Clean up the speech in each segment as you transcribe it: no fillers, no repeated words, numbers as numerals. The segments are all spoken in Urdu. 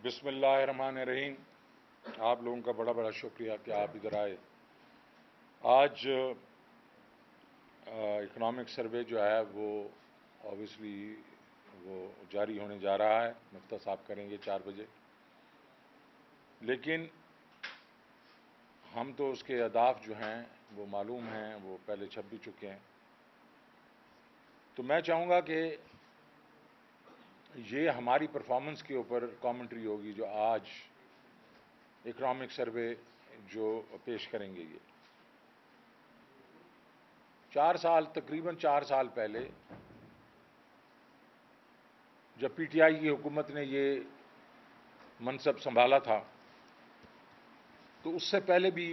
بسم اللہ الرحمن الرحیم. آپ لوگوں کا بڑا بڑا شکریہ کہ آپ ادھر آئے. آج اکنامک سروے جو ہے وہ اوبیسلی وہ جاری ہونے جا رہا ہے. مفتہ صاحب کریں گے 4 بجے. لیکن ہم تو اس کے اہداف جو ہیں وہ معلوم ہیں، وہ پہلے چھپ بھی چکے ہیں. تو میں چاہوں گا کہ یہ ہماری پرفارمنس کے اوپر کامنٹری ہوگی جو آج اکنامک سروے جو پیش کریں گے. یہ 4 سال تقریباً 4 سال پہلے جب پی ٹی آئی کی حکومت نے یہ منصب سنبھالا تھا تو اس سے پہلے بھی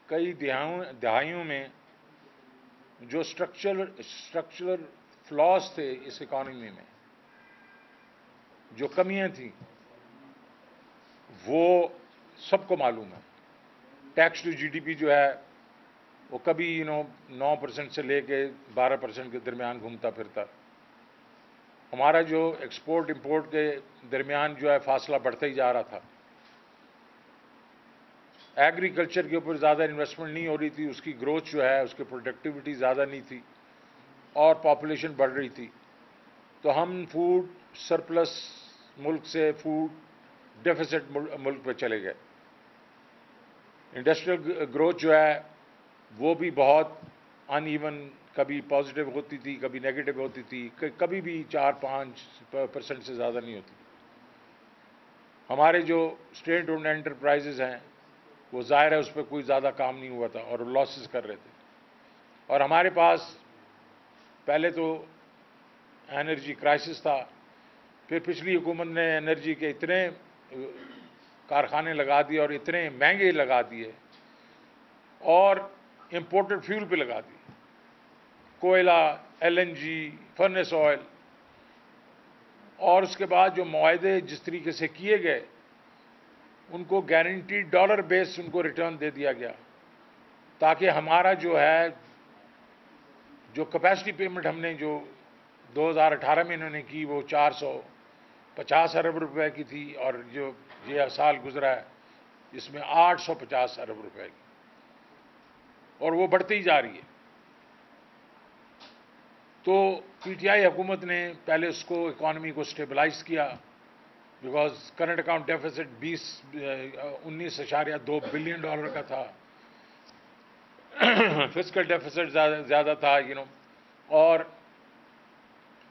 کئی دہائیوں میں جو اسٹرکچرل فلاز تھے اس اکانومی میں، جو کمیاں تھیں، وہ سب کو معلوم ہے. Tax to G D P جو ہے وہ کبھی 9% سے لے کے 12% کے درمیان گھومتا پھرتا. ہمارا جو ایکسپورٹ امپورٹ کے درمیان جو ہے فاصلہ بڑھتا ہی جا رہا تھا. ایگریکلچر کے اوپر زیادہ انویسٹمنٹ نہیں ہو رہی تھی، اس کی گروتھ جو ہے اس کی پروڈکٹیوٹی زیادہ نہیں تھی، اور پاپولیشن بڑھ رہی تھی. تو ہم فوڈ سرپلس ملک سے فوڈ ڈیفیسٹ ملک پہ چلے گئے. انڈسٹریل گروتھ جو ہے وہ بھی بہت ان ایون، کبھی پازیٹیو ہوتی تھی کبھی نیگیٹو ہوتی تھی، کبھی بھی 4-5% سے زیادہ نہیں ہوتی. ہمارے جو اسٹیٹ اونڈ انٹرپرائزز ہیں وہ ظاہر ہے اس پہ کوئی زیادہ کام نہیں ہوا تھا اور لاسز کر رہے تھے. اور ہمارے پاس پہلے تو انرجی کرائسس تھا، پھر پچھلی حکومت نے انرجی کے اتنے کارخانے لگا دیے اور اتنے مہنگے لگا دیے اور امپورٹڈ فیول پہ لگا دیے، کوئلہ، L N G, furnace oil. اور اس کے بعد جو معاہدے جس طریقے سے کیے گئے ان کو گارنٹیڈ ڈالر بیس ان کو ریٹرن دے دیا گیا، تاکہ ہمارا جو ہے جو کیپیسٹی پیمنٹ ہم نے جو 2018 میں انہوں نے کی وہ 450 ارب روپے کی تھی، اور جو یہ سال گزرا ہے اس میں 850 ارب روپے کی، اور وہ بڑھتی ہی جا رہی ہے. تو پی ٹی آئی حکومت نے پہلے اس کو اکانومی کو اسٹیبلائز کیا، because current account deficit 19.2 billion dollar کا تھا، فسکل ڈیفیسٹ زیادہ تھا. اور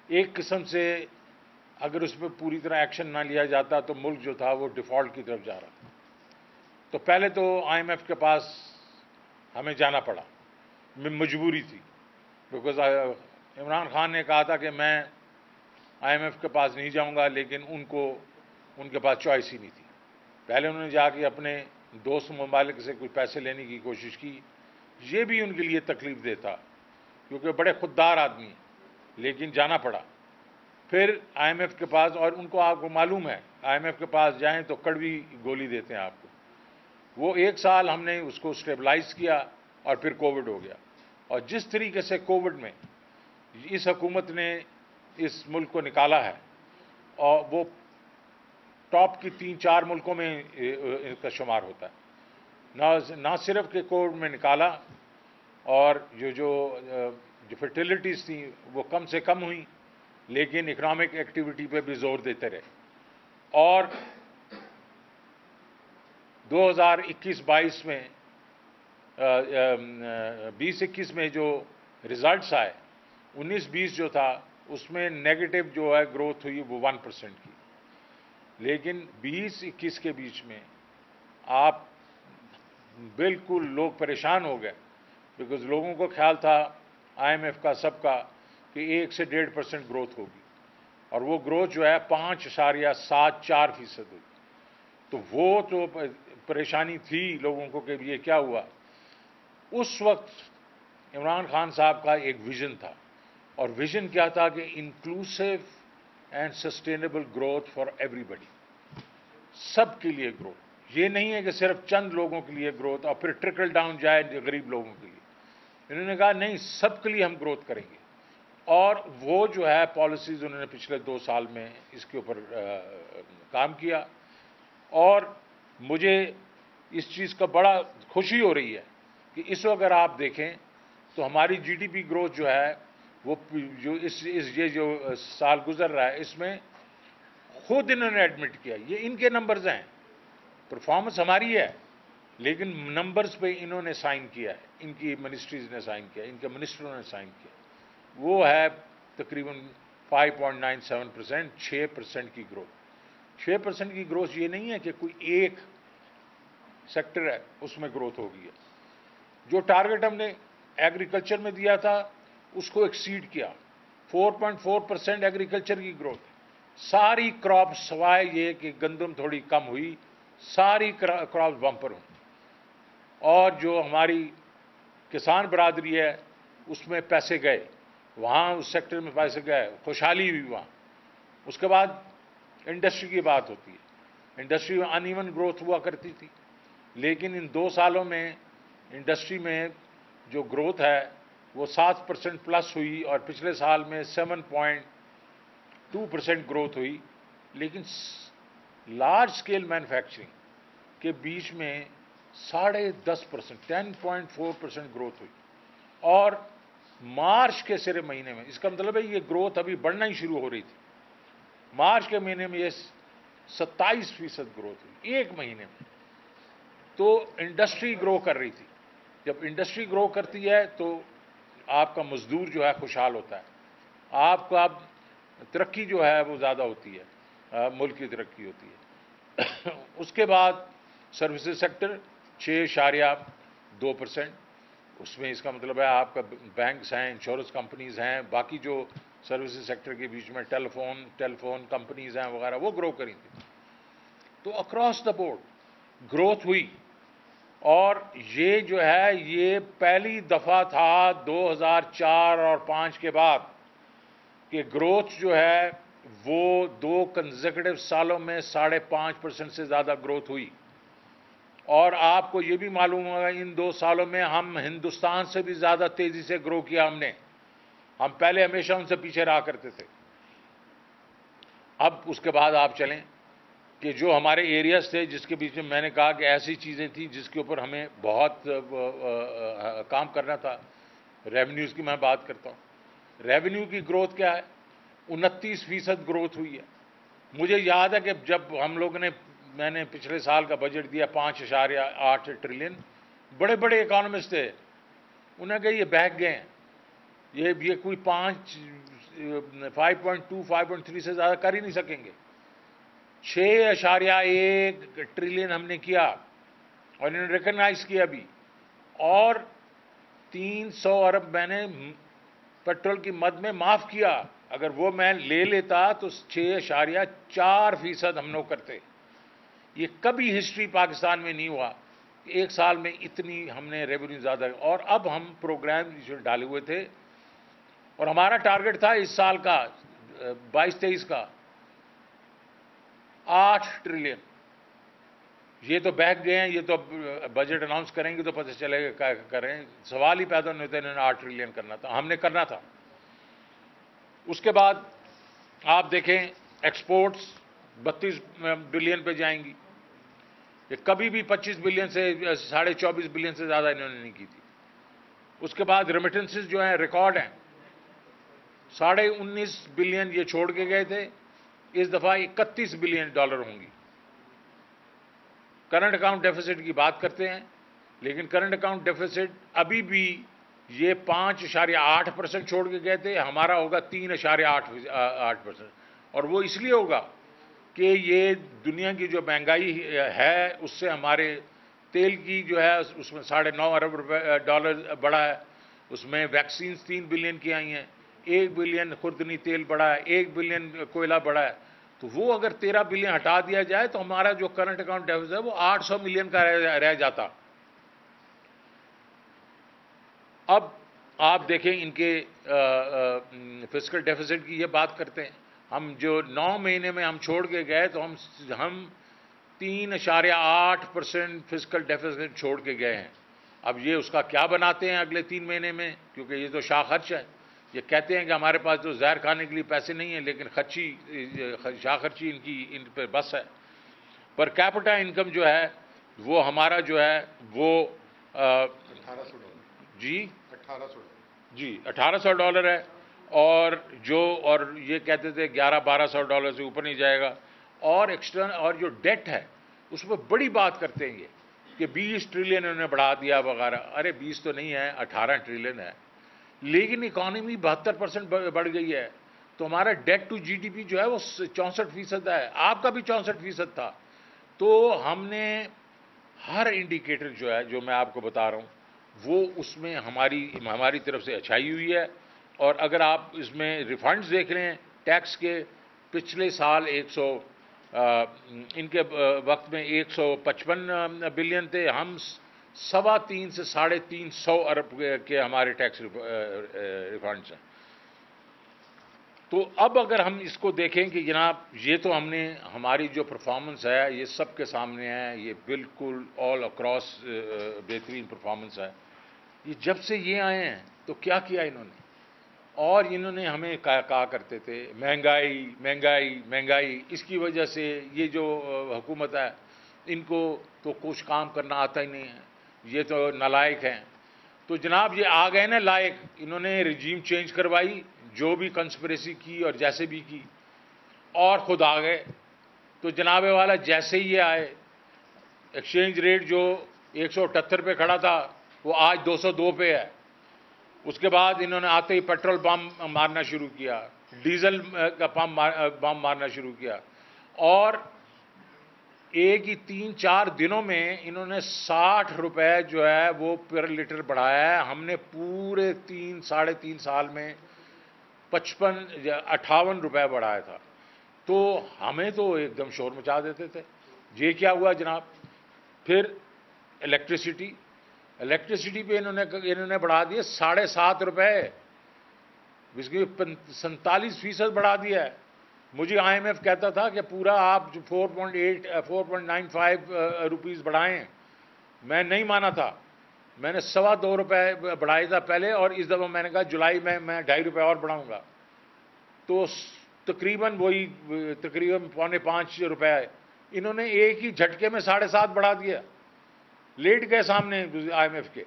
ایک قسم سے اگر اس پہ پوری طرح ایکشن نہ لیا جاتا تو ملک جو تھا وہ ڈیفالٹ کی طرف جا رہا تھا. تو پہلے تو آئی ایم ایف کے پاس ہمیں جانا پڑا، مجبوری تھی، بیکاز عمران خان نے کہا تھا کہ میں آئی ایم ایف کے پاس نہیں جاؤں گا، لیکن ان کے پاس چوائس ہی نہیں تھی. پہلے انہوں نے جا کے اپنے دوست ممالک سے کچھ پیسے لینے کی کوشش کی. یہ بھی ان کے لیے تکلیف دہ تھا کیونکہ بڑے خوددار آدمی ہیں، لیکن جانا پڑا. پھر آئی ایم ایف کے پاس، اور ان کو آپ کو معلوم ہے آئی ایم ایف کے پاس جائیں تو کڑوی گولی دیتے ہیں آپ کو. وہ 1 سال ہم نے اس کو اسٹیبلائز کیا اور پھر کووڈ ہو گیا. اور جس طریقے سے کووڈ میں اس حکومت نے اس ملک کو نکالا ہے، اور وہ ٹاپ کی 3-4 ملکوں میں ان کا شمار ہوتا ہے. نہ صرف کہ کووڈ میں نکالا، اور جو فرٹیلٹیز تھیں وہ کم سے کم ہوئیں، لیکن اکنامک ایکٹیویٹی پہ بھی زور دیتے رہے. اور 2021-22 میں 20-21 میں جو ریزلٹس آئے، 19-20 جو تھا اس میں نیگیٹو جو ہے گروتھ ہوئی وہ 1% کی. لیکن 20-21 کے بیچ میں آپ بالکل لوگ پریشان ہو گئے، بیکاز لوگوں کو خیال تھا آئی ایم ایف کا سب کا کہ 1 سے 1.5% گروتھ ہوگی، اور وہ گروتھ جو ہے 5.74% ہوئی. تو وہ تو پریشانی تھی لوگوں کو کہ یہ کیا ہوا. اس وقت عمران خان صاحب کا ایک ویژن تھا، اور ویژن کیا تھا کہ inclusive and sustainable growth for everybody, سب کے لیے گروتھ. یہ نہیں ہے کہ صرف چند لوگوں کے لیے گروتھ اور پھر ٹرکل ڈاؤن جائے غریب لوگوں کے لیے. انہوں نے کہا نہیں، سب کے لیے ہم گروتھ کریں گے. اور وہ جو ہے پالیسیز انہوں نے پچھلے 2 سال میں اس کے اوپر کام کیا، اور مجھے اس چیز کا بڑا خوشی ہو رہی ہے کہ اس وقت اگر آپ دیکھیں تو ہماری جی ڈی پی گروتھ جو ہے وہ جو یہ جو سال گزر رہا ہے اس میں خود انہوں نے ایڈمٹ کیا، یہ ان کے نمبرز ہیں، پرفارمنس ہماری ہے لیکن نمبرز پہ انہوں نے سائن کیا ہے، ان کی منسٹریز نے سائن کیا، ان کے منسٹروں نے سائن کیا، وہ ہے تقریباً 5.97%، 6% کی گروتھ۔ 6% کی گروتھ یہ نہیں ہے کہ کوئی ایک سیکٹر ہے اس میں گروتھ ہوگی ہے، جو ٹارگٹ ہم نے ایگریکلچر میں دیا تھا اس کو ایکسیڈ کیا، 4.4% ایگریکلچر کی گروتھ، ساری کراپس سوائے یہ کہ گندم تھوڑی کم ہوئی، ساری کراپس بمپر ہوئی، اور جو ہماری کسان برادری ہے اس میں پیسے گئے، وہاں اس سیکٹر میں پیسے گئے، خوشحالی ہوئی وہاں۔ اس کے بعد انڈسٹری کی بات ہوتی ہے، انڈسٹری میں ان ایون گروتھ ہوا کرتی تھی، لیکن ان 2 سالوں میں انڈسٹری میں جو گروتھ ہے وہ 7% پلس ہوئی، اور پچھلے سال میں 7.2% گروتھ ہوئی، لیکن لارج اسکیل مینوفیکچرنگ کے بیچ میں 10.5%، 10.4% گروتھ ہوئی، اور مارچ کے سرے مہینے میں، اس کا مطلب ہے یہ گروتھ ابھی بڑھنا ہی شروع ہو رہی تھی، مارچ کے مہینے میں یہ 27% گروتھ ہوئی ایک مہینے میں، تو انڈسٹری گرو کر رہی تھی۔ جب انڈسٹری گرو کرتی ہے تو آپ کا مزدور جو ہے خوشحال ہوتا ہے، آپ کا ترقی جو ہے وہ زیادہ ہوتی ہے، ملک کی ترقی ہوتی ہے۔ اس کے بعد سروسز سیکٹر 6.2%، اس میں اس کا مطلب ہے آپ کا بینکس ہیں، انشورنس کمپنیز ہیں، باقی جو سروسز سیکٹر کے بیچ میں ٹیلیفون کمپنیز ہیں وغیرہ، وہ گرو کری تھی، تو اکراس دا بورڈ گروتھ ہوئی، اور یہ جو ہے یہ پہلی دفعہ تھا 2004 اور 2005 کے بعد کہ گروتھ جو ہے وہ 2 کنزیکٹو سالوں میں 5.5% سے زیادہ گروتھ ہوئی، اور آپ کو یہ بھی معلوم ہوگا ان 2 سالوں میں ہم ہندوستان سے بھی زیادہ تیزی سے گرو کیا ہم نے، ہم پہلے ہمیشہ ان سے پیچھے رہا کرتے تھے۔ اب اس کے بعد آپ چلیں کہ جو ہمارے ایریاز تھے جس کے بیچ میں میں نے کہا کہ ایسی چیزیں تھیں جس کے اوپر ہمیں بہت کام کرنا تھا، ریونیوز کی میں بات کرتا ہوں، ریونیو کی گروتھ کیا ہے، 29% گروتھ ہوئی ہے۔ مجھے یاد ہے کہ جب ہم لوگوں نے میں نے پچھلے سال کا بجٹ دیا 5.8 ٹریلین، بڑے بڑے اکانومسٹ تھے، انہوں نے کہا یہ بہک گئے ہیں، یہ کوئی 5.2 5.3 سے زیادہ کر ہی نہیں سکیں گے۔ 6.1 ٹریلین ہم نے کیا، اور انہوں نے ریکگنائز کیا بھی، اور 300 ارب میں نے پیٹرول کی مد میں معاف کیا، اگر وہ میں لے لیتا تو 6.4% ہم لوگ کرتے۔ یہ کبھی ہسٹری پاکستان میں نہیں ہوا کہ ایک سال میں اتنی ہم نے ریونیو زیادہ، اور اب ہم پروگرام جو ڈالے ہوئے تھے، اور ہمارا ٹارگٹ تھا اس سال کا 22-23 کا 8 ٹریلین۔ یہ تو بہک گئے ہیں، یہ تو بجٹ اناؤنس کریں گے تو پتہ چلے گا کیا کریں، سوال ہی پیدا نہیں ہوتا انہوں نے 8 ٹریلین کرنا تھا، ہم نے کرنا تھا۔ اس کے بعد آپ دیکھیں ایکسپورٹس 32 بلین پہ جائیں گی، یہ کبھی بھی 25 بلین سے 24.5 بلین سے زیادہ انہوں نے نہیں کی تھی۔ اس کے بعد ریمیٹنسز جو ہیں ریکارڈ ہیں، 19.5 بلین یہ چھوڑ کے گئے تھے، اس دفعہ 31 بلین ڈالر ہوں گی۔ کرنٹ اکاؤنٹ ڈیفیسٹ کی بات کرتے ہیں، لیکن کرنٹ اکاؤنٹ ڈیفیسٹ ابھی بھی یہ 5.8% چھوڑ کے گئے تھے، ہمارا ہوگا 3.8%، اور وہ اس لیے ہوگا کہ یہ دنیا کی جو مہنگائی ہے اس سے ہمارے تیل کی جو ہے اس میں 9.5 ارب ڈالر بڑھا ہے، اس میں ویکسینز 3 بلین کی آئی ہیں، 1 بلین خوردنی تیل بڑھا ہے، 1 بلین کوئلہ بڑھا ہے، تو وہ اگر 13 بلین ہٹا دیا جائے تو ہمارا جو کرنٹ اکاؤنٹ ڈیفیسٹ ہے وہ 800 ملین کا رہ جاتا۔ اب آپ دیکھیں ان کے فسکل ڈیفیسٹ کی یہ بات کرتے ہیں، ہم جو 9 مہینے میں ہم چھوڑ کے گئے تو ہم 3.8% فسکل ڈیفیسٹ چھوڑ کے گئے ہیں۔ اب یہ اس کا کیا بناتے ہیں اگلے 3 مہینے میں، کیونکہ یہ تو شاہ خرچ ہے، یہ کہتے ہیں کہ ہمارے پاس تو زہر کھانے کے لیے پیسے نہیں ہیں، لیکن شاہ خرچی ان پہ بس ہے۔ پر کیپٹا انکم جو ہے وہ ہمارا جو ہے وہ $1800 جی $1800 جی $1800 ہے، اور یہ کہتے تھے $1100-1200 سے اوپر نہیں جائے گا۔ اور اور جو ڈیٹ ہے اس میں بڑی بات کرتے ہیں یہ کہ 20 ٹریلین انہوں نے بڑھا دیا وغیرہ۔ ارے 20 تو نہیں ہے، 18 ٹریلین ہے، لیکن اکانومی 72% بڑھ گئی ہے، تو ہمارا debt to G D P جو ہے وہ 64% ہے، آپ کا بھی 64% تھا۔ تو ہم نے ہر انڈیکیٹر جو ہے جو میں آپ کو بتا رہا ہوں وہ اس میں ہماری طرف سے اچھائی ہوئی ہے۔ اور اگر آپ اس میں ریفنڈز دیکھ رہے ہیں ٹیکس کے، پچھلے سال ان کے وقت میں 155 بلین تھے، ہم 3.25 سے 350 ارب کے ہمارے ٹیکس ریفنڈز ہیں۔ تو اب اگر ہم اس کو دیکھیں کہ جناب یہ تو ہم نے ہماری جو پرفارمنس ہے یہ سب کے سامنے ہے، یہ بالکل آل اکراس بہترین پرفارمنس ہے۔ یہ جب سے یہ آئے ہیں تو کیا کیا انہوں نے؟ اور انہوں نے ہمیں کہا کرتے تھے مہنگائی مہنگائی مہنگائی، اس کی وجہ سے یہ جو حکومت ہے ان کو تو کچھ کام کرنا آتا ہی نہیں ہے، یہ تو نالائق ہیں۔ تو جناب یہ آ گئے نا لائق، انہوں نے رجیم چینج کروائی، جو بھی کنسپریسی کی اور جیسے بھی کی، اور خود آ گئے۔ تو جناب والا جیسے ہی یہ آئے، ایکسچینج ریٹ جو 178 پہ کھڑا تھا وہ آج 202 پہ ہے۔ اس کے بعد انہوں نے آتے ہی پیٹرول پمپ مارنا شروع کیا، ڈیزل کا پمپ مارنا شروع کیا، اور ایک ہی 3-4 دنوں میں انہوں نے 60 روپے جو ہے وہ پر لیٹر بڑھایا ہے۔ ہم نے پورے 3-3.5 سال میں 58 روپے بڑھایا تھا، تو ہمیں تو ایک دم شور مچا دیتے تھے۔ یہ کیا ہوا جناب؟ پھر الیکٹریسٹی پہ انہوں نے بڑھا دیے 7.5 روپے، اس کی 47% بڑھا دیا ہے۔ مجھے آئی ایم ایف کہتا تھا کہ پورا آپ 4.95 روپیز بڑھائیں، میں نہیں مانا تھا، میں نے 2.25 روپے بڑھایا تھا پہلے، اور اس دفعہ میں نے کہا جولائی میں 2.5 روپے اور بڑھاؤں گا، تو تقریباً 5.25 روپے انہوں نے ایک ہی جھٹکے میں 7.5 بڑھا دیا۔ لیٹ گئے سامنے آئی ایم ایف کے۔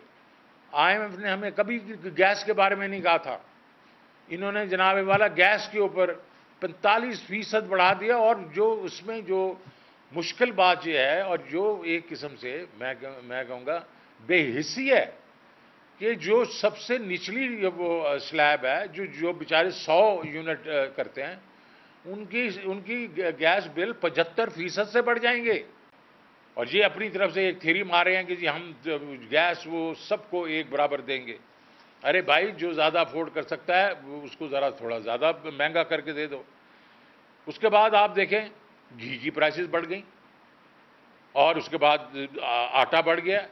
آئی ایم ایف نے ہمیں کبھی گیس کے بارے میں نہیں کہا تھا، انہوں نے جناب والا گیس کے اوپر 45% بڑھا دیا۔ اور جو اس میں جو مشکل بات یہ ہے، اور جو ایک قسم سے میں کہوں گا بے حسی ہے، کہ جو سب سے نچلی وہ سلیب ہے، جو بیچارے 100 یونٹ کرتے ہیں، ان کی گیس بل 75% سے بڑھ جائیں گے۔ اور یہ اپنی طرف سے ایک تھیوری مار رہے ہیں کہ جی ہم گیس وہ سب کو ایک برابر دیں گے۔ ارے بھائی، جو زیادہ افورڈ کر سکتا ہے اس کو تھوڑا زیادہ مہنگا کر کے دے دو۔ اس کے بعد آپ دیکھیں گھی کی پرائسز بڑھ گئیں، اور اس کے بعد آٹا بڑھ گیا۔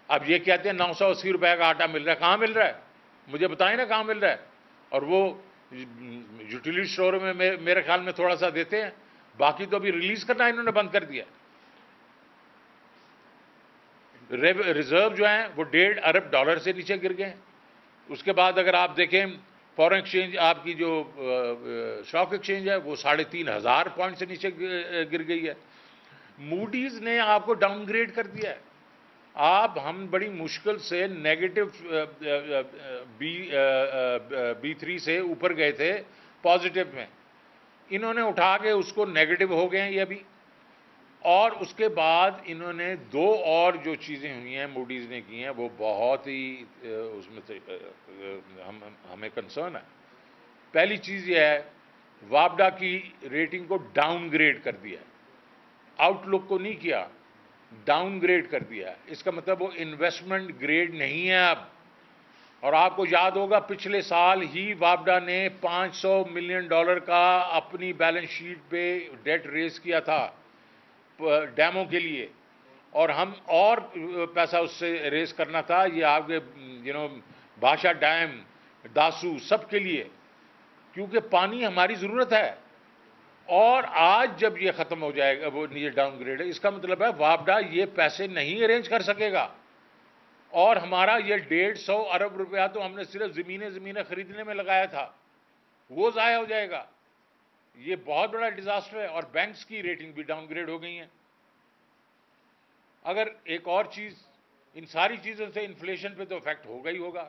اب یہ کہتے ہیں 980 روپے کا آٹا مل رہا ہے، کہاں مل رہا ہے؟ مجھے بتائیں نا کہاں مل رہا ہے۔ اور وہ یوٹیلیٹی اسٹور میں میرے خیال میں تھوڑا سا دیتے ہیں، باقی تو ابھی ریلیز کرنا انہوں نے بند کر دیا۔ ریزرو جو ہیں وہ $1.5 ارب سے نیچے گر گئے ہیں۔ اس کے بعد اگر آپ دیکھیں فورن ایکسچینج، آپ کی جو اسٹاک ایکسچینج ہے وہ 3,500 پوائنٹ سے نیچے گر گئی ہے۔ موڈیز نے آپ کو ڈاؤن گریڈ کر دیا ہے۔ ہم بڑی مشکل سے نیگیٹو B3 سے اوپر گئے تھے پازیٹو میں، انہوں نے اٹھا کے اس کو نیگیٹو ہو گئے ہیں یہ ابھی۔ اور اس کے بعد انہوں نے 2 اور جو چیزیں ہوئی ہیں موڈیز نے کی ہیں وہ بہت ہی اس میں سے ہمیں کنسرن ہے۔ پہلی چیز یہ ہے، وابڈا کی ریٹنگ کو ڈاؤن گریڈ کر دیا ہے، آؤٹ لک کو نہیں کیا، ڈاؤن گریڈ کر دیا ہے۔ اس کا مطلب وہ انویسٹمنٹ گریڈ نہیں ہے اب۔ اور آپ کو یاد ہوگا پچھلے سال ہی وابڈا نے $500 ملین کا اپنی بیلنس شیٹ پہ ڈیٹ ریز کیا تھا ڈیموں کے لیے، اور ہم اور پیسہ اس سے ریز کرنا تھا، یہ آپ کے بھاشا ڈیم، داسو، سب کے لیے، کیونکہ پانی ہماری ضرورت ہے۔ اور آج جب یہ ختم ہو جائے گا، وہ یہ ڈاؤن گریڈ ہے، اس کا مطلب ہے وابڈا یہ پیسے نہیں ارینج کر سکے گا، اور ہمارا یہ 150 ارب روپیہ تو ہم نے صرف زمینیں خریدنے میں لگایا تھا، وہ ضائع ہو جائے گا. یہ بہت بڑا ڈیزاسٹر ہے. اور بینکس کی ریٹنگ بھی ڈاؤن گریڈ ہو گئی ہیں. اگر ایک اور چیز، ان ساری چیزوں سے انفلیشن پہ تو افیکٹ ہوگا ہی ہوگا.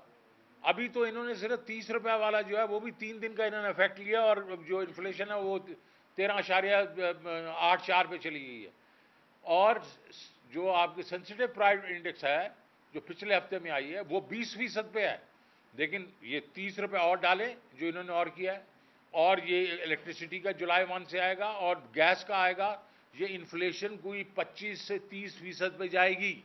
ابھی تو انہوں نے صرف 30 روپے والا جو ہے وہ بھی 3 دن کا انہوں نے افیکٹ لیا، اور جو انفلیشن ہے وہ 13.84 پہ چلی گئی ہے. اور جو آپ کی سینسٹیو پرائس انڈیکس ہے جو پچھلے ہفتے میں آئی ہے وہ 20% پہ ہے. لیکن یہ 30 روپے اور ڈالیں جو انہوں نے اور کیا ہے، اور یہ الیکٹریسٹی کا جولائی 1 سے آئے گا اور گیس کا آئے گا، یہ انفلیشن کوئی 25 سے 30% پہ جائے گی.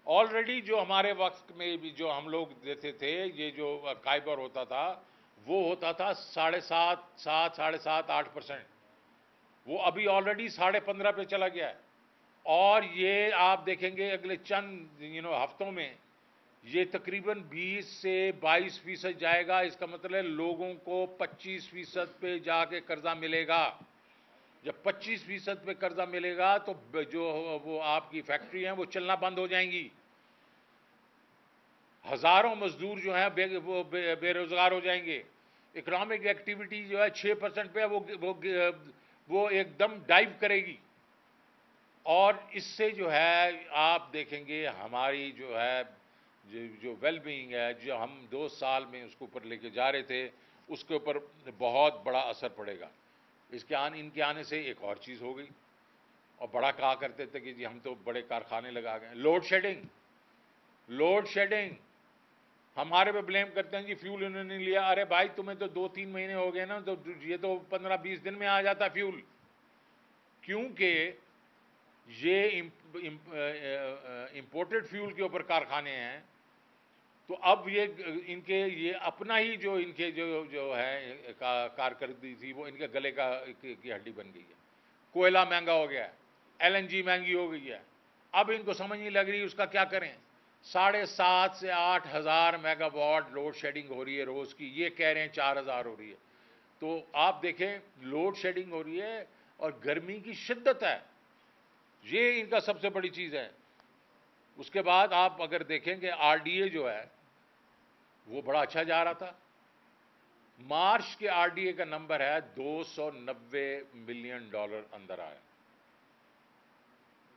آلریڈی جو ہمارے وقت میں بھی جو ہم لوگ دیتے تھے، یہ جو کائبر ہوتا تھا وہ ہوتا تھا 7.5 8%. وہ ابھی آلریڈی 15.5 پہ چلا گیا ہے. اور یہ آپ دیکھیں گے اگلے چند ہفتوں میں یہ تقریباً 20 سے 22% جائے گا. اس کا مطلب ہے لوگوں کو 25% پہ جا کے قرضہ ملے گا. جب 25% پہ قرضہ ملے گا تو جو وہ آپ کی فیکٹری ہیں وہ چلنا بند ہو جائیں گی. ہزاروں مزدور جو ہیں وہ بے روزگار ہو جائیں گے. اکنامک ایکٹیویٹی جو ہے 6% پہ وہ ایک دم ڈائیو کرے گی. اور اس سے جو ہے آپ دیکھیں گے ہماری جو ہے جو ویل بینگ ہے، جو ہم 2 سال میں اس کو اوپر لے کے جا رہے تھے، اس کے اوپر بہت بڑا اثر پڑے گا. ان کے آنے سے ایک اور چیز ہو گئی. اور بڑا کہا کرتے تھے کہ جی ہم تو بڑے کارخانے لگا گئے. لوڈ شیڈنگ ہمارے پہ بلیم کرتے ہیں جی فیول انہوں نے لیا. ارے بھائی تمہیں تو 2-3 مہینے ہو گئے نا، تو یہ تو 15-20 دن میں آ جاتا فیول. کیونکہ یہ امپورٹڈ فیول کے اوپر کارخانے ہیں. تو اب ان کے یہ اپنا ہی جو ان کے جو ہے کارکردگی تھی وہ ان کے گلے کی ہڈی بن گئی ہے. کوئلہ مہنگا ہو گیا ہے، LNG مہنگی ہو گئی ہے. اب ان کو سمجھ نہیں لگ رہی اس کا کیا کریں. 7,500 سے 8,000 میگا واٹ لوڈ شیڈنگ ہو رہی ہے روز کی. یہ کہہ رہے ہیں 4,000 ہو رہی ہے. تو آپ دیکھیں لوڈ شیڈنگ ہو رہی ہے اور گرمی کی شدت ہے. یہ ان کا سب سے بڑی چیز ہے. اس کے بعد آپ اگر دیکھیں کہ RDA جو ہے وہ بڑا اچھا جا رہا تھا. مارچ کے RDA کا نمبر ہے $290 ملین اندر آیا.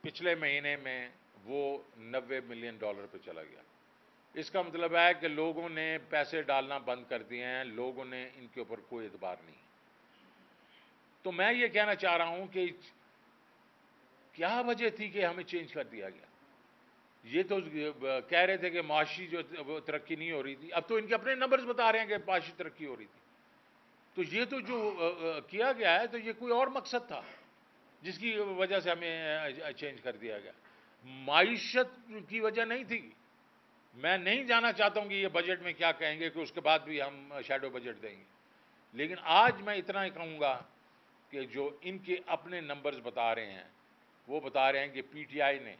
پچھلے مہینے میں وہ $90 ملین پہ چلا گیا. اس کا مطلب ہے کہ لوگوں نے پیسے ڈالنا بند کر دیے ہیں، لوگوں نے ان کے اوپر کوئی اعتبار نہیں. تو میں یہ کہنا چاہ رہا ہوں کہ کیا وجہ تھی کہ ہمیں چینج کر دیا گیا. یہ تو کہہ رہے تھے کہ معاشی جو ترقی نہیں ہو رہی تھی، اب تو ان کے اپنے نمبرز بتا رہے ہیں کہ معاشی ترقی ہو رہی تھی. تو یہ تو جو کیا گیا ہے تو یہ کوئی اور مقصد تھا جس کی وجہ سے ہمیں چینج کر دیا گیا. معیشت کی وجہ نہیں تھی. میں نہیں جانا چاہتا ہوں کہ یہ بجٹ میں کیا کہیں گے کہ اس کے بعد بھی ہم شیڈو بجٹ دیں گے. لیکن آج میں اتنا ہی کہوں گا کہ جو ان کے اپنے نمبرز بتا رہے ہیں وہ بتا رہے ہیں کہ PTI نے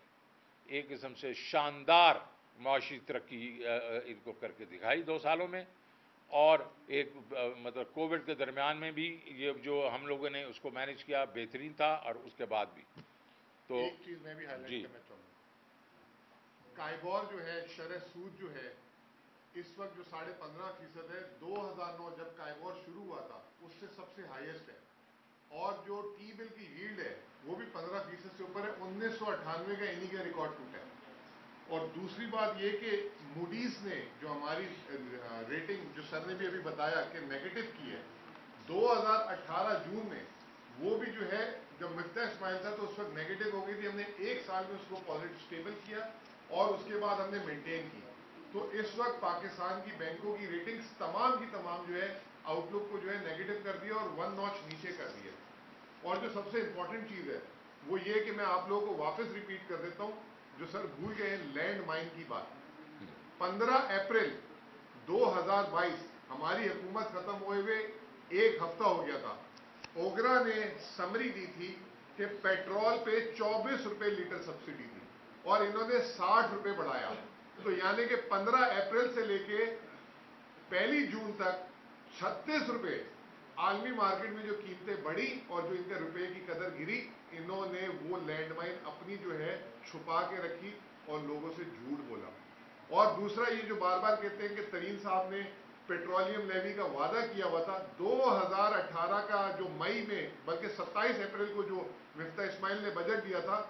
ایک قسم سے شاندار معاشی ترقی ان کو کر کے دکھائی 2 سالوں میں. اور ایک مطلب کووڈ کے درمیان میں بھی یہ جو ہم لوگوں نے اس کو مینیج کیا بہترین تھا، اور اس کے بعد بھی. تو ایک چیز میں بھی ہائی لائٹ کرنا چاہوں گا. کائبور جو ہے، شرح سود جو ہے اس وقت جو 15.5% ہے، 2009 جب کائبور شروع ہوا تھا اس سے سب سے ہائیسٹ ہے. اور جو ٹی بل کی ییلڈ ہے وہ بھی 15% سے اوپر ہے. 1998 کا انہی کا ریکارڈ ٹوٹا ہے. اور دوسری بات یہ کہ موڈیز نے جو ہماری ریٹنگ جو سر نے بھی ابھی بتایا کہ نیگیٹو کی ہے 2018 جون میں، وہ بھی جو ہے جب مفتاح اسماعیل تھا تو اس وقت نیگیٹو ہو گئی تھی. ہم نے 1 سال میں اس کو پازیٹو اسٹیبل کیا اور اس کے بعد ہم نے مینٹین کی. تو اس وقت پاکستان کی بینکوں کی ریٹنگز تمام کی تمام جو ہے آؤٹ لک کو جو ہے نیگیٹو کر دیا اور 1 ناچ نیچے کر دیا. اور جو سب سے امپورٹنٹ چیز ہے وہ یہ کہ میں آپ لوگوں کو واپس ریپیٹ کر دیتا ہوں جو سر بھول گئے ہیں، لینڈ مائن کی بات. 15 اپریل 2022 ہماری حکومت ختم ہوئے 1 ہفتہ ہو گیا تھا. اوگرا نے سمری دی تھی کہ پیٹرول پہ 24 روپے لیٹر سبسڈی تھی اور انہوں نے 60 روپے بڑھایا. تو یعنی کہ 15 اپریل سے لے کے 1 جون تک 36 روپے عالمی مارکیٹ میں جو قیمتیں بڑھی اور جو ان کے روپے کی قدر گری. انہوں نے وہ لینڈ مائن اپنی جو ہے چھپا کے رکھی اور لوگوں سے جھوٹ بولا. اور دوسرا یہ جو بار بار کہتے ہیں کہ ترین صاحب نے پیٹرولیم لیوی کا وعدہ کیا ہوا تھا 2018 کا جو مئی میں بلکہ 27 اپریل کو جو مفتاح اسماعیل نے بجٹ دیا تھا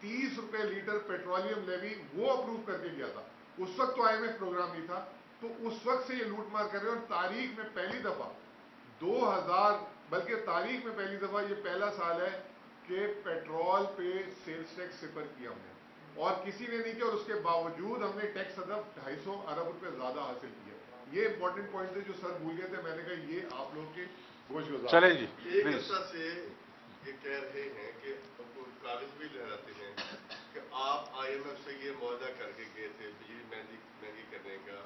30 روپے لیٹر پیٹرولیم لیوی وہ اپروو کر کے گیا تھا. اس وقت تو IMF پروگرام نہیں تھا. تو اس وقت سے یہ لوٹ مار کر رہے ہیں اور تاریخ میں پہلی دفعہ 2000 بلکہ تاریخ میں پہلی دفعہ یہ پہلا سال ہے کہ پیٹرول پہ سیلز ٹیکس صفر کیا ہم نے اور کسی نے نہیں کیا اور اس کے باوجود ہم نے ٹیکس ہدف 250 ارب روپے زیادہ حاصل کیا. یہ امپورٹنٹ پوائنٹ ہے جو سر بھول گئے تھے. میں نے کہا یہ آپ لوگ کے گوش گزار. چلیں جی ایک پلیز. عرصہ سے یہ کہہ رہے ہیں کہ کاغذ بھی لہراتے ہیں کہ آپ IMF سے یہ معاہدہ کر کے گئے تھے بجلی مہنگی کرنے کا،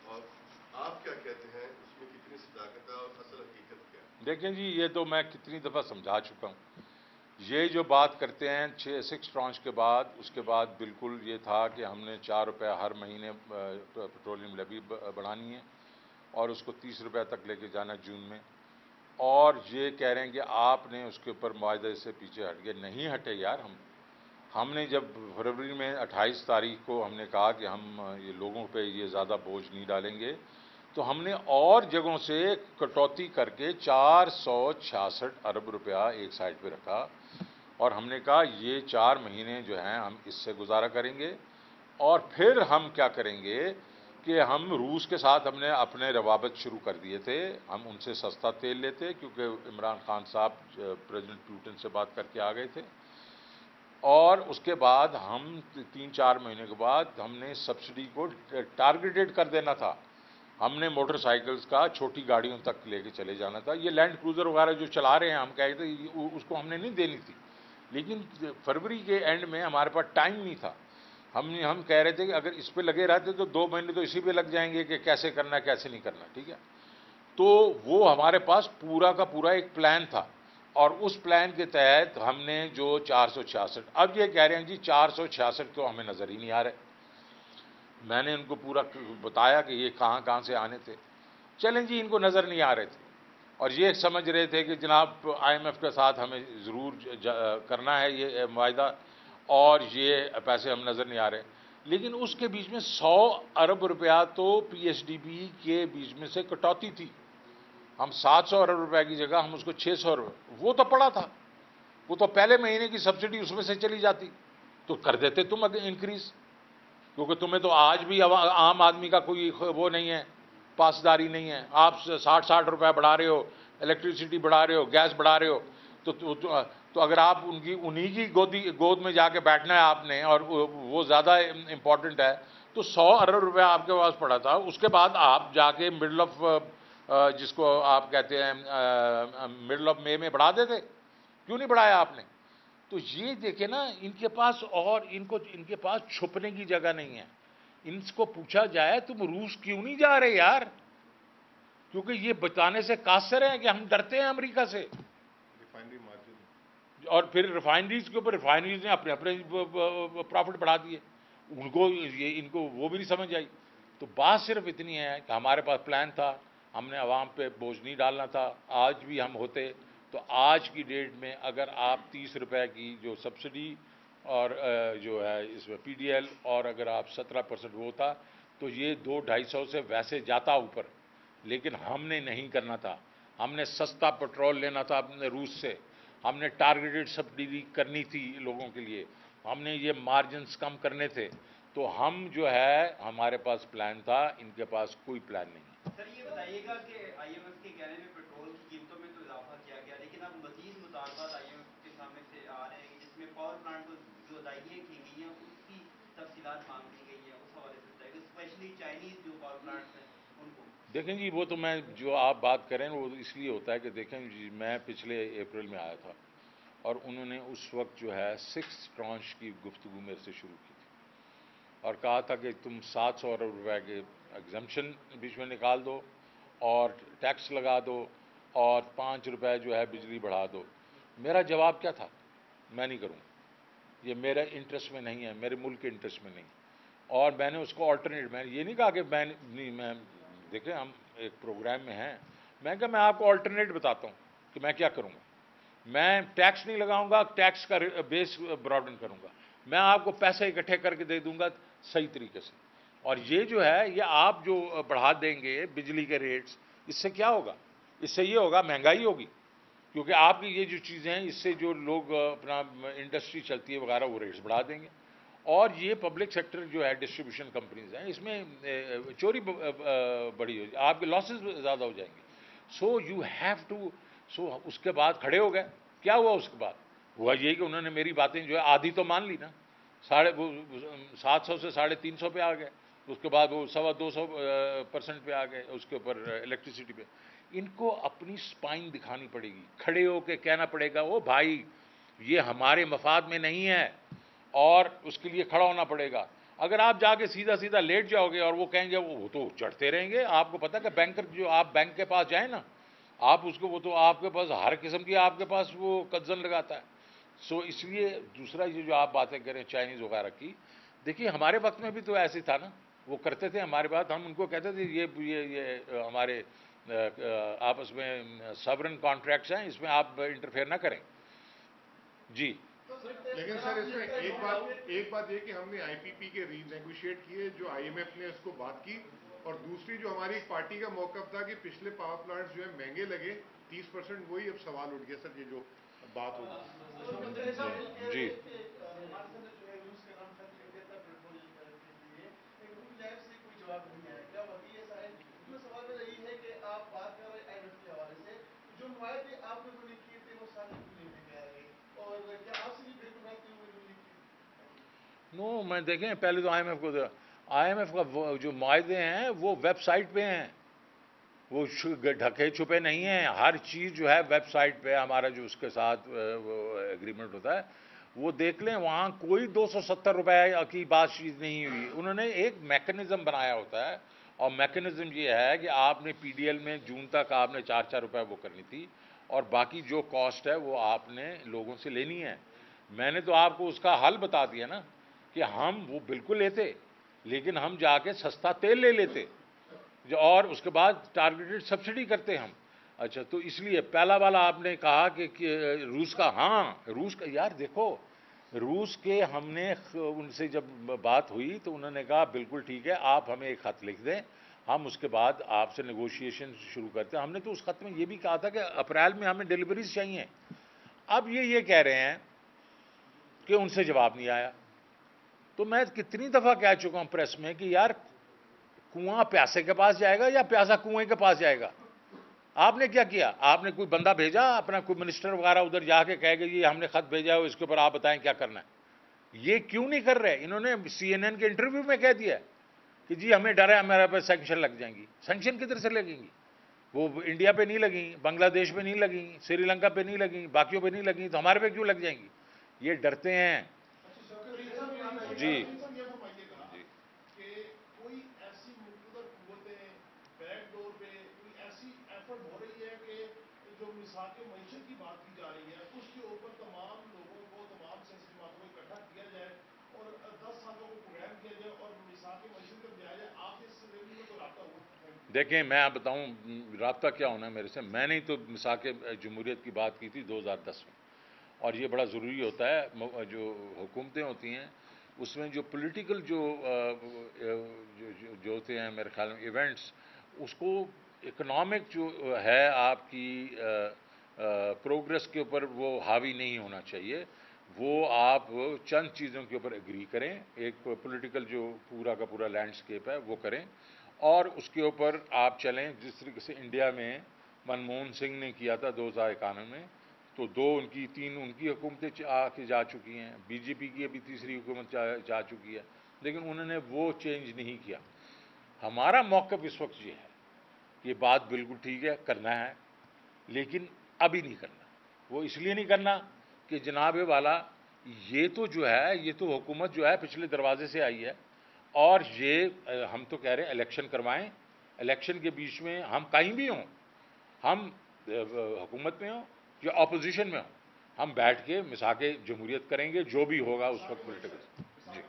اور آپ کیا کہتے ہیں اس میں کتنی صداقت ہے اور اصل حقیقت کیا ہے؟ دیکھیں جی یہ تو میں کتنی دفعہ سمجھا چکا ہوں. یہ جو بات کرتے ہیں 6 ٹرانچ کے بعد، اس کے بعد بالکل یہ تھا کہ ہم نے 4 روپے ہر مہینے پیٹرولیم لیوی بڑھانی ہے اور اس کو 30 روپے تک لے کے جانا جون میں. اور یہ کہہ رہے ہیں کہ آپ نے اس کے اوپر معاہدے سے پیچھے ہٹ گئے. نہیں ہٹے یار. ہم نے جب فروری میں 28 تاریخ کو ہم نے کہا کہ ہم یہ لوگوں پہ یہ زیادہ بوجھ نہیں ڈالیں گے، تو ہم نے اور جگہوں سے کٹوتی کر کے 466 ارب روپیہ ایک سائڈ پہ رکھا اور ہم نے کہا یہ 4 مہینے جو ہیں ہم اس سے گزارا کریں گے. اور پھر ہم کیا کریں گے کہ ہم روس کے ساتھ ہم نے اپنے روابط شروع کر دیے تھے. ہم ان سے سستا تیل لیتے کیونکہ عمران خان صاحب پریزیڈنٹ پوٹن سے بات کر کے آ گئے تھے. اور اس کے بعد ہم 3-4 مہینے کے بعد ہم نے سبسڈی کو ٹارگیٹڈ کر دینا تھا. ہم نے موٹر سائیکلز کا چھوٹی گاڑیوں تک لے کے چلے جانا تھا. یہ لینڈ کروزر وغیرہ جو چلا رہے ہیں ہم کہہ رہے تھے اس کو ہم نے نہیں دینی تھی. لیکن فروری کے اینڈ میں ہمارے پاس ٹائم نہیں تھا. ہم کہہ رہے تھے کہ اگر اس پہ لگے رہتے تو 2 مہینے تو اسی پہ لگ جائیں گے کہ کیسے کرنا ہے کیسے نہیں کرنا. ٹھیک ہے. تو وہ ہمارے پاس پورا کا پورا ایک پلان تھا اور اس پلان کے تحت ہم نے جو 466 اب یہ کہہ رہے ہیں جی 466 تو ہمیں نظر ہی نہیں آ رہے. میں نے ان کو پورا بتایا کہ یہ کہاں کہاں سے آنے تھے. چلیں جی ان کو نظر نہیں آ رہے تھے اور یہ سمجھ رہے تھے کہ جناب IMF کے ساتھ ہمیں ضرور کرنا ہے یہ معاہدہ اور یہ پیسے ہم نظر نہیں آ رہے. لیکن اس کے بیچ میں 100 ارب روپیہ تو PSDB کے بیچ میں سے کٹوتی تھی. ہم 700 ارب روپے کی جگہ ہم اس کو 600 روپے وہ تو پڑا تھا. وہ تو پہلے مہینے کی سبسڈی اس میں سے چلی جاتی تو کر دیتے تم انکریز. کیونکہ تمہیں تو آج بھی عام آدمی کا کوئی وہ نہیں ہے، پاسداری نہیں ہے. آپ 60 روپے بڑھا رہے ہو، الیکٹریسٹی بڑھا رہے ہو، گیس بڑھا رہے ہو. تو اگر آپ انہی کی گود میں جا کے بیٹھنا ہے آپ نے اور وہ زیادہ امپورٹنٹ ہے تو 100 ارب روپے آپ کے پاس پڑا تھا. اس کے بعد آپ جا کے مڈل آف جس کو آپ کہتے ہیں مڈل آف مئی میں بڑھا دیتے. کیوں نہیں بڑھایا آپ نے؟ تو یہ دیکھیں نا ان کے پاس اور ان کے پاس چھپنے کی جگہ نہیں ہے. ان کو پوچھا جائے تم روس کیوں نہیں جا رہے یار؟ کیونکہ یہ بتانے سے قاصر ہیں کہ ہم ڈرتے ہیں امریکہ سے. ریفائنری مارجن اور پھر ریفائنریز کے اوپر ریفائنریز نے اپنے پروفٹ بڑھا دیے. ان کو وہ بھی نہیں سمجھ آئی. تو بات صرف اتنی ہے کہ ہمارے پاس پلان تھا، ہم نے عوام پہ بوجھ نہیں ڈالنا تھا. آج بھی ہم ہوتے تو آج کی ڈیٹ میں اگر آپ 30 روپے کی جو سبسڈی اور جو ہے اس میں PDL اور اگر آپ 17% وہ ہوتا تو یہ 200-250 سے ویسے جاتا اوپر. لیکن ہم نے نہیں کرنا تھا. ہم نے سستا پیٹرول لینا تھا اپنے روس سے. ہم نے ٹارگیٹڈ سبسڈی کرنی تھی لوگوں کے لیے. ہم نے یہ مارجنز کم کرنے تھے. تو ہم جو ہے ہمارے پاس پلان تھا، ان کے پاس کوئی پلان نہیں. سر یہ بتائیے گا کہ IMF کے کہنے میں پیٹرول کی قیمتوں میں تو اضافہ کیا گیا لیکن اب مزید مطالبات IMF کے سامنے سے آ رہے ہیں جس میں پاور پلانٹ کو جو ادائیگیاں کی گئی ہیں اس کی تفصیلات مانگ لی گئی ہیں. اس حوالے سے بتائیے گا اسپیشلی چائنیز جو پاور پلانٹس ہیں ان کو. دیکھیں جی وہ تو میں جو آپ بات کریں وہ اس لیے ہوتا ہے کہ دیکھیں جی میں پچھلے اپریل میں آیا تھا اور انہوں نے اس وقت جو ہے 6 ٹرانچ کی گفتگو میرے سے شروع کی تھی اور کہا تھا کہ تم 700 ارب روپے کے ایگزمپشن بیچ میں نکال دو اور ٹیکس لگا دو اور 5 روپے جو ہے بجلی بڑھا دو. میرا جواب کیا تھا؟ میں نہیں کروں. یہ میرے انٹرسٹ میں نہیں ہے، میرے ملک کے انٹرسٹ میں نہیں. اور میں نے اس کو آلٹرنیٹ، میں یہ نہیں کہا کہ میں دیکھیں ہم ایک پروگرام میں ہیں. میں کہا میں آپ کو آلٹرنیٹ بتاتا ہوں کہ میں کیا کروں گا. میں ٹیکس نہیں لگاؤں گا، ٹیکس کا بیس براڈن کروں گا. میں آپ کو پیسے اکٹھے کر کے دے دوں گا صحیح طریقے سے. اور یہ جو ہے یہ آپ جو بڑھا دیں گے بجلی کے ریٹس، اس سے کیا ہوگا؟ اس سے یہ ہوگا مہنگائی ہوگی، کیونکہ آپ کی یہ جو چیزیں ہیں اس سے جو لوگ اپنا انڈسٹری چلتی ہے وغیرہ وہ ریٹس بڑھا دیں گے، اور یہ پبلک سیکٹر جو ہے ڈسٹریبیوشن کمپنیز ہیں اس میں چوری بڑی ہو جائے، آپ کے لاسز زیادہ ہو جائیں گے. سو یو ہیو ٹو، سو اس کے بعد کھڑے ہو گئے. کیا ہوا اس کے بعد؟ ہوا یہ کہ انہوں نے میری باتیں جو ہے آدھی تو مان لی نا، 700 سے 350 پہ آ گئے، اس کے بعد وہ 200% پہ آ گئے اس کے اوپر الیکٹریسٹی پہ. ان کو اپنی سپائن دکھانی پڑے گی، کھڑے ہو کے کہنا پڑے گا او بھائی یہ ہمارے مفاد میں نہیں ہے، اور اس کے لیے کھڑا ہونا پڑے گا. اگر آپ جا کے سیدھا سیدھا لیٹ جاؤ گے اور وہ کہیں گے وہ تو چڑھتے رہیں گے. آپ کو پتا کہ بینکر جو آپ بینک کے پاس جائیں نا، آپ اس کو، وہ تو آپ کے پاس ہر قسم کی آپ کے پاس وہ قدزن لگاتا ہے. سو اس لیے دوسرا یہ جو آپ باتیں کریں چائنیز وغیرہ کی، دیکھیے ہمارے وقت میں بھی تو ایسے تھا نا، وہ کرتے تھے ہمارے بات، ہم ان کو کہتے تھے یہ ہمارے آپس میں سورن کانٹریکٹس ہیں، اس میں آپ انٹرفیئر نہ کریں. جی لیکن سر اس میں ایک بات یہ کہ ہم نے آئی پی پی کے ری نیگوشیٹ کیے، جو آئی ایم ایف نے اس کو بات کی، اور دوسری جو ہماری ایک پارٹی کا موقف تھا کہ پچھلے پاور پلانٹس جو ہے مہنگے لگے 30%، وہی اب سوال اٹھ گیا سر یہ جو بات ہوگی. جی نو، میں دیکھیں پہلے تو آئی ایم ایف کا جو معاہدے ہیں وہ ویب سائٹ پہ ہیں، وہ ڈھکے چھپے نہیں ہیں. ہر چیز جو ہے ویب سائٹ پہ ہمارا جو اس کے ساتھ وہ ایگریمنٹ ہوتا ہے وہ دیکھ لیں، وہاں کوئی 270 روپے کی بات چیت نہیں ہوئی. انہوں نے ایک میکنزم بنایا ہوتا ہے، اور میکنزم یہ ہے کہ آپ نے پی ڈی ایل میں جون تک آپ نے 4 روپے وہ کرنی تھی، اور باقی جو کاسٹ ہے وہ آپ نے لوگوں سے لینی ہے. میں نے تو آپ کو اس کا حل بتا دیا نا، کہ ہم وہ بالکل لیتے، لیکن ہم جا کے سستا تیل لے لیتے، اور اس کے بعد ٹارگیٹڈ سبسڈی کرتے ہم. اچھا، تو اس لیے پہلا والا آپ نے کہا کہ روس کا، ہاں روس کا، یار دیکھو روس کے ہم نے ان سے جب بات ہوئی تو انہوں نے کہا بالکل ٹھیک ہے، آپ ہمیں ایک خط لکھ دیں، ہم اس کے بعد آپ سے نیگوشیشن شروع کرتے ہیں. ہم نے تو اس خط میں یہ بھی کہا تھا کہ اپریل میں ہمیں ڈیلیوریز چاہیے. اب یہ کہہ رہے ہیں کہ ان سے جواب نہیں آیا. تو میں کتنی دفعہ کہہ چکا ہوں پریس میں کہ یار کنواں پیاسے کے پاس جائے گا یا پیاسا کنویں کے پاس جائے گا؟ آپ نے کیا کیا؟ آپ نے کوئی بندہ بھیجا اپنا، کوئی منسٹر وغیرہ ادھر جا کے کہے گا یہ ہم نے خط بھیجا ہے اس کے اوپر آپ بتائیں کیا کرنا ہے؟ یہ کیوں نہیں کر رہے؟ انہوں نے سی این این کے انٹرویو میں کہہ دیا کہ جی ہمیں ڈر ہے ہمارے پہ سینکشن لگ جائیں گی. سینکشن کدھر سے لگیں گی؟ وہ انڈیا پہ نہیں لگیں، بنگلہ دیش پہ نہیں لگیں، سری لنکا پہ نہیں لگیں، باقیوں پہ نہیں لگیں، تو ہمارے پہ کیوں لگ جائیں گی؟ یہ ڈرتے ہیں. جی کہ کوئی ایسی مقتدر قوتیں بیک ڈور پہ کوئی ایسی ایفرٹ ہو رہی ہے کہ جو مساق معیشت کی بات کی جا رہی ہے اس کے اوپر تمام لوگوں کو، تمام سیاسی جماعتوں کو اکٹھا کیا جائے اور 10 سالوں کو پروگرام کیا جائے اور مساق معیشت کا دیا جائے. آپ اس ریلی میں تو رابطہ ہوا؟ دیکھیں میں آپ بتاؤں رابطہ کیا ہونا ہے میرے سے. میں نے تو مساق جمہوریت کی بات کی تھی 2010 میں، اور یہ بڑا ضروری ہوتا ہے. جو حکومتیں ہوتی ہیں اس میں جو پولیٹیکل جو ہوتے ہیں میرے خیال میں ایونٹس، اس کو اکنامک جو ہے آپ کی پروگرس کے اوپر وہ حاوی نہیں ہونا چاہیے. وہ آپ چند چیزوں کے اوپر اگری کریں، ایک پولیٹیکل جو پورا کا پورا لینڈسکیپ ہے وہ کریں، اور اس کے اوپر آپ چلیں. جس طریقے سے انڈیا میں منموہن سنگھ نے کیا تھا 2051 میں، تو 2 ان کی 3 ان کی حکومتیں آ کے جا چکی ہیں، بی جے پی کی ابھی تیسری حکومت جا چکی ہے، لیکن انہوں نے وہ چینج نہیں کیا. ہمارا موقف اس وقت یہ ہے کہ بات بالکل ٹھیک ہے، کرنا ہے، لیکن ابھی نہیں کرنا. وہ اس لیے نہیں کرنا کہ جناب والا یہ تو جو ہے، یہ تو حکومت جو ہے پچھلے دروازے سے آئی ہے، اور یہ ہم تو کہہ رہے ہیں الیکشن کروائیں. الیکشن کے بیچ میں ہم کہیں بھی ہوں، ہم حکومت میں ہوں یا اپوزیشن میں ہوں، ہم بیٹھ کے مساق جمہوریت کریں گے جو بھی ہوگا اس وقت پولیٹیکل. جی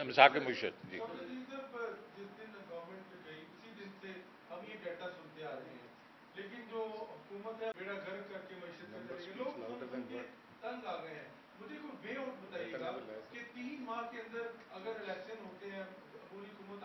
مساق معیشت. جی جس دن گورنمنٹ گئی اسی دن سے ہم یہ ڈیٹا سنتے آ رہے ہیں، لیکن جو حکومت ہے بیڑا گھر کر کے معیشت کر رہی ہے، لوگ سن کے تنگ آ گئے ہیں. مجھے کوئی وے آؤٹ بتائیے گا کہ 3 ماہ کے اندر اگر الیکشن ہوتے ہیں، پوری حکومت